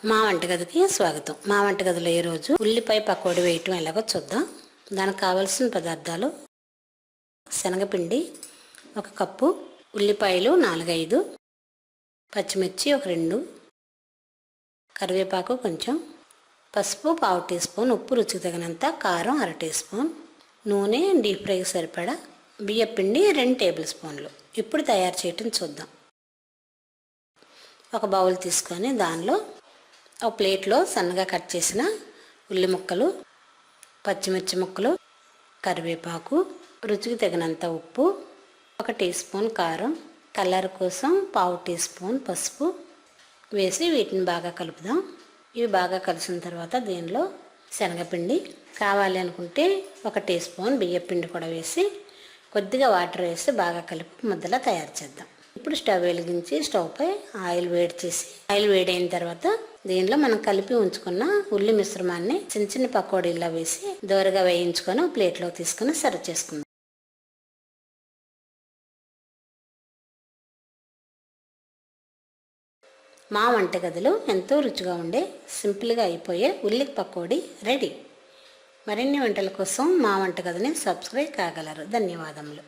మా వంటగదికి స్వాగతం. మా వంటగదిలో ఈరోజు ఉల్లిపాయ పకోడీ వేయటం ఎలాగో చూద్దాం. దానికి కావాల్సిన పదార్థాలు: శనగపిండి 1 కప్పు, ఉల్లిపాయలు 4-5, పచ్చిమిర్చి 2, కరివేపాకు కొంచెం, పసుపు 1/2 టీ స్పూన్, ఉప్పు రుచికి తగినంత, కారం 1/2 టీ స్పూన్, నూనె డీప్ ఫ్రైకి సరిపడా, బియ్యపిండి 2 టేబుల్ స్పూన్లు. ఇప్పుడు తయారు చేయటం చూద్దాం. ఒక బౌల్ తీసుకొని దానిలో ఒక ప్లేట్లో సన్నగా కట్ చేసిన ఉల్లి ముక్కలు, పచ్చిమిర్చి ముక్కలు, కరివేపాకు, రుచికి తగినంత ఉప్పు, 1 టీ స్పూన్ కారం, కలర్ కోసం 1/2 టీ స్పూన్ పసుపు వేసి వీటిని బాగా కలుపుదాం. ఇవి బాగా కలిసిన తర్వాత దీనిలో శనగపిండి, కావాలి అనుకుంటే 1 టీ స్పూన్ బియ్యపిండి కూడా వేసి కొద్దిగా వాటర్ వేసి బాగా కలిపి ముద్దలా తయారు చేద్దాం. ఇప్పుడు స్టవ్ వెలిగించి స్టవ్ పై ఆయిల్ వేడి చేసి, ఆయిల్ వేడైన తర్వాత దీనిలో మనం కలిపి ఉంచుకున్న ఉల్లి మిశ్రమాన్ని చిన్న చిన్న పకోడీలా వేసి దోరగా వేయించుకొని ప్లేట్లో తీసుకుని సర్వ్ చేసుకుందాం. మా వంటగదిలో ఎంతో రుచిగా ఉండే సింపుల్గా అయిపోయే ఉల్లి పకోడీ రెడీ. మరిన్ని వంటల కోసం మా వంటగదిని సబ్స్క్రైబ్ కాగలరు. ధన్యవాదములు.